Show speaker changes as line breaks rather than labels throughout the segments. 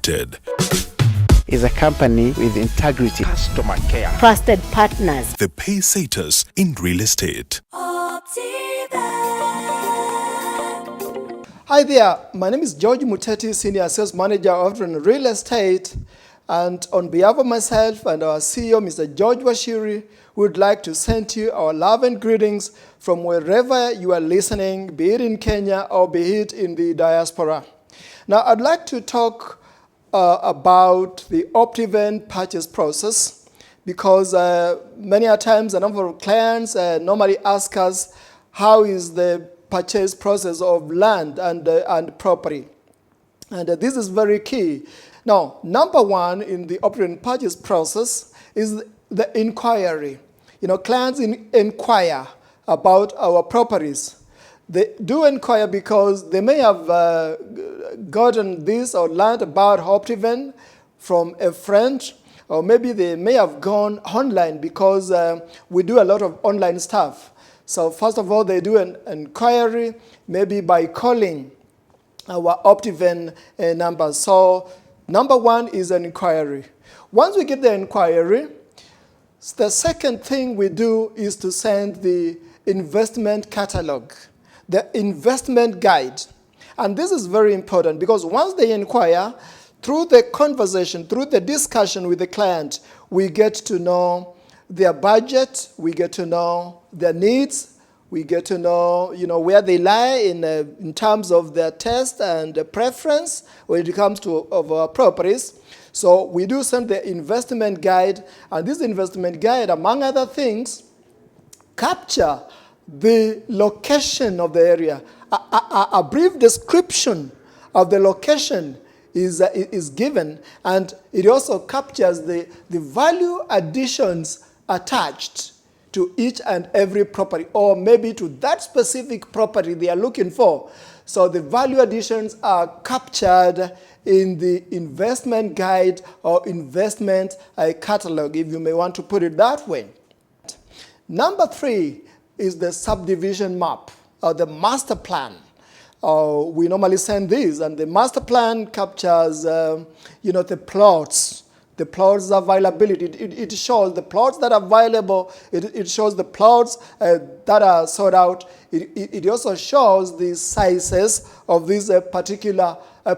Limited
is a company with integrity,
customer care,
trusted partners.
The pacesetters in real estate.
Hi there, my name is George Muteti, Senior Sales Manager of Real Estate, and on behalf of myself and our CEO, Mr. George Washiri, we would like to send you our love and greetings from wherever you are listening, be it in Kenya or be it in the diaspora. Now, I'd like to talk about the Optiven purchase process because many a times a number of clients normally ask us how is the purchase process of land and property. And this is very key. Now, number one in the Optiven purchase process is the inquiry. You know, clients inquire about our properties. They do inquire because they may have gotten this or learned about Optiven from a friend, or maybe they may have gone online because we do a lot of online stuff. So first of all, they do an inquiry, maybe by calling our Optiven number. So number one is an inquiry. Once we get the inquiry, the second thing we do is to send the investment catalog, the investment guide. And this is very important because once they inquire, through the conversation, through the discussion with the client, we get to know their budget, we get to know their needs, we get to know, where they lie in terms of their taste and preference when it comes to of our properties. So we do send the investment guide, and this investment guide, among other things, capture the location of the area. A brief description of the location is given, and it also captures the value additions attached to each and every property, or maybe to that specific property they are looking for. So the value additions are captured in the investment guide or investment catalog, if you may want to put it that way. Number three is the subdivision map or the master plan. We normally send these, and the master plan captures, the plots. The plots availability. It shows the plots that are available. It shows the plots that are sold out. It also shows the sizes of these particular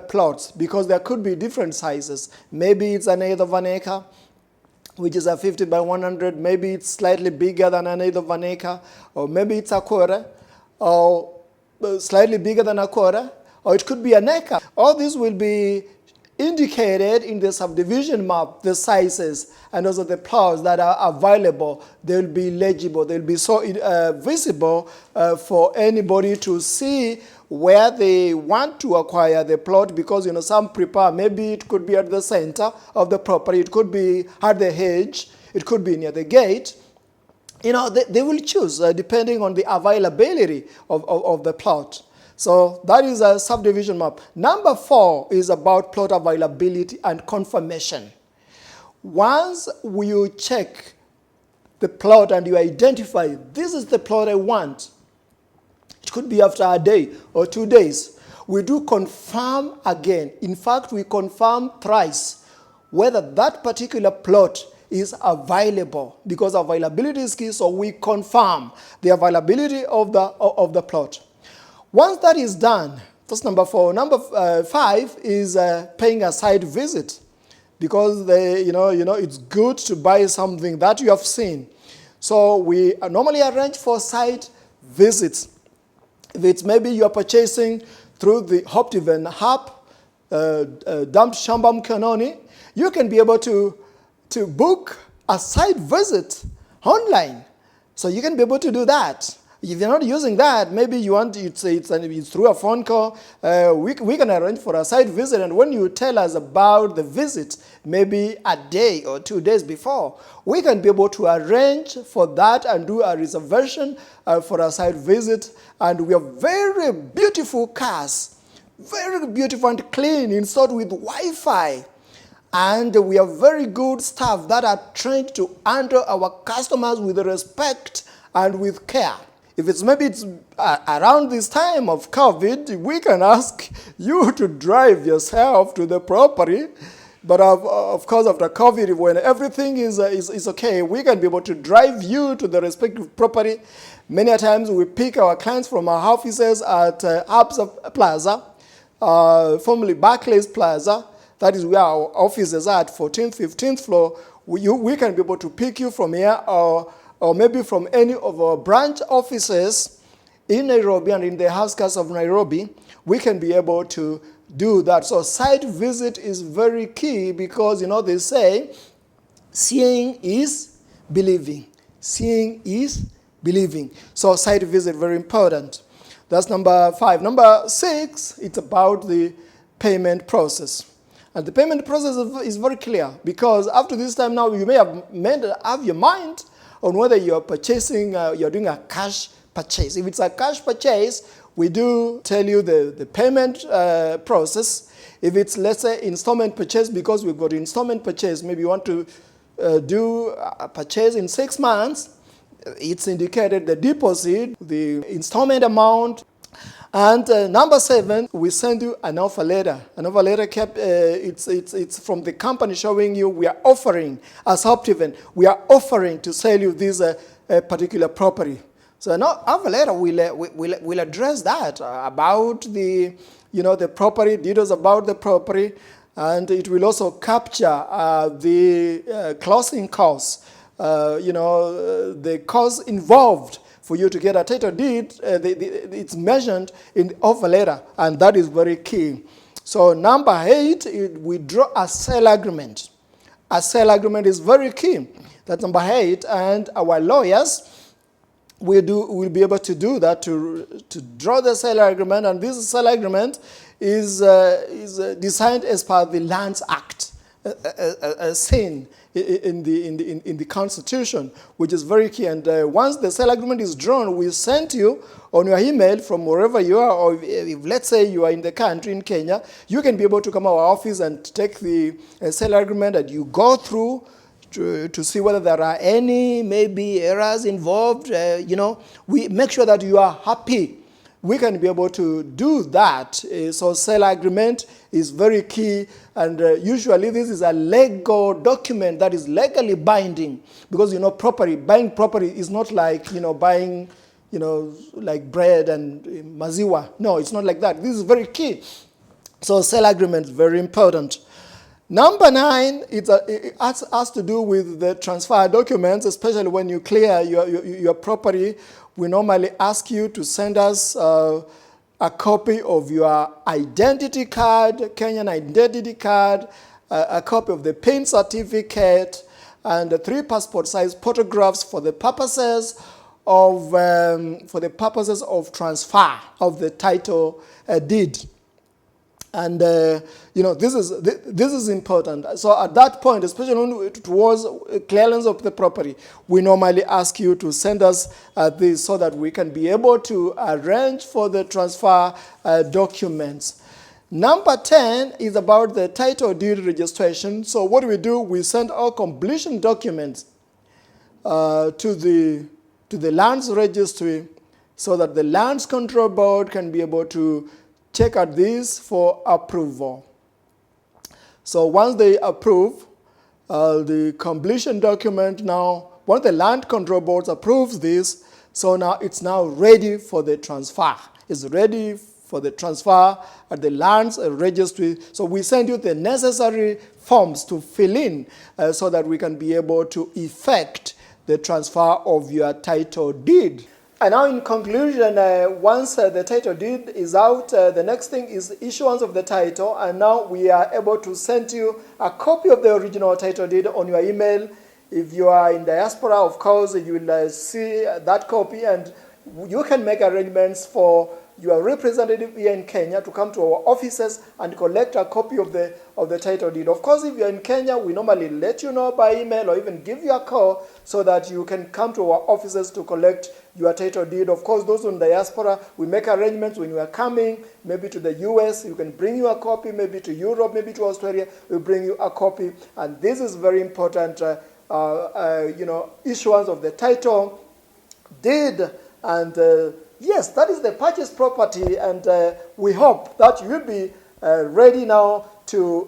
plots, because there could be different sizes. Maybe it's an eighth of an acre, which is a 50 by 100. Maybe it's slightly bigger than an eighth of an acre, or maybe it's a quarter, or slightly bigger than a quarter, or it could be an acre. All these will be indicated in the subdivision map, the sizes, and also the plots that are available. They'll be legible. They'll be so visible for anybody to see where they want to acquire the plot, because some prepare, maybe it could be at the center of the property, it could be at the hedge, it could be near the gate. They will choose depending on the availability of the plot. So that is a subdivision map. Number four is about plot availability and confirmation. Once you check the plot and you identify, this is the plot I want, it could be after a day or 2 days, we do confirm again. In fact, we confirm thrice whether that particular plot is available, because availability is key, so we confirm the availability of the plot. Once that is done, that's number four. Number five is paying a site visit, because it's good to buy something that you have seen. So we normally arrange for site visits. If it's maybe you are purchasing through the Optiven app, Dump Shamba Mkononi, you can be able to book a site visit online. So you can be able to do that. If you're not using that, maybe you want it's through a phone call. We can arrange for a site visit, and when you tell us about the visit, maybe a day or 2 days before, we can be able to arrange for that and do a reservation for a site visit. And we have very beautiful cars, very beautiful and clean, installed with Wi-Fi. And we have very good staff that are trained to handle our customers with respect and with care. If it's maybe it's around this time of COVID, we can ask you to drive yourself to the property. But of course, after COVID, when everything is okay, we can be able to drive you to the respective property. Many times we pick our clients from our offices at Absa Plaza, formerly Barclays Plaza. That is where our offices are at 14th, 15th floor. We can be able to pick you from here or maybe from any of our branch offices in Nairobi and in the outskirts of Nairobi. We can be able to do that. So site visit is very key because, they say, seeing is believing. Seeing is believing. So site visit, very important. That's number 5. Number 6, it's about the payment process. And the payment process is very clear because after this time now, you may have your mind on whether you're purchasing, you're doing a cash purchase. If it's a cash purchase, we do tell you the payment process. If it's, let's say, installment purchase, because we've got installment purchase, maybe you want to do a purchase in 6 months, it's indicated the deposit, the installment amount. And number 7, we send you an offer letter. An offer letter, it's from the company showing you we are offering, as Optiven, we are offering to sell you this particular property. So an offer letter will address that about the property, details about the property, and it will also capture the closing costs, the costs involved for you to get a title deed. It's mentioned in the offer letter, and that is very key. So number 8, we draw a sale agreement. A sale agreement is very key. That's number 8, and our lawyers will be able to do that, to draw the sale agreement, and this sale agreement is designed as per the Lands Act, a sin in the Constitution, which is very key. And once the sale agreement is drawn, we send you on your email from wherever you are, or if let's say you are in the country, in Kenya, you can be able to come to our office and take the sale agreement that you go through to see whether there are any maybe errors involved. We make sure that you are happy. We can be able to do that. So sale agreement is very key, and usually this is a legal document that is legally binding, because buying property is not like buying like bread and maziwa. No, it's not like that. This is very key. So sale agreement is very important. Number 9, it has to do with the transfer documents, especially when you clear your property. We normally ask you to send us a copy of your identity card, Kenyan identity card, a copy of the PIN certificate, and 3 passport-size photographs for the purposes of transfer of the title deed. And this is important. So at that point, especially towards clearance of the property, we normally ask you to send us this so that we can be able to arrange for the transfer documents. Number 10 is about the title deed registration. So what do? We send our completion documents to the lands registry so that the Lands Control Board can be able to check out this for approval. So once they approve the completion document, now once the Land Control Board approves this, so now it's now ready for the transfer. It's ready for the transfer at the Lands Registry. So we send you the necessary forms to fill in so that we can be able to effect the transfer of your title deed. And now in conclusion, once the title deed is out, the next thing is the issuance of the title. And now we are able to send you a copy of the original title deed on your email. If you are in diaspora, of course, you will see that copy, and you can make arrangements for your representative here in Kenya to come to our offices and collect a copy of the title deed. Of course, if you're in Kenya, we normally let you know by email or even give you a call so that you can come to our offices to collect your title deed. Of course, those in diaspora, we make arrangements when you are coming, maybe to the US, you can bring you a copy, maybe to Europe, maybe to Australia, we bring you a copy. And this is very important, issuance of the title deed And yes, that is the purchase property, and we hope that you will be ready now to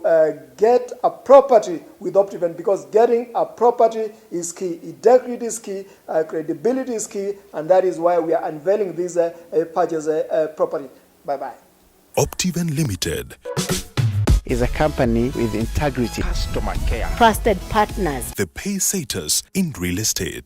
get a property with Optiven, because getting a property is key. Integrity is key, credibility is key, and that is why we are unveiling this purchase property. Bye-bye.
Optiven Limited
is a company with integrity,
customer care,
trusted partners,
the pay-setters in real estate.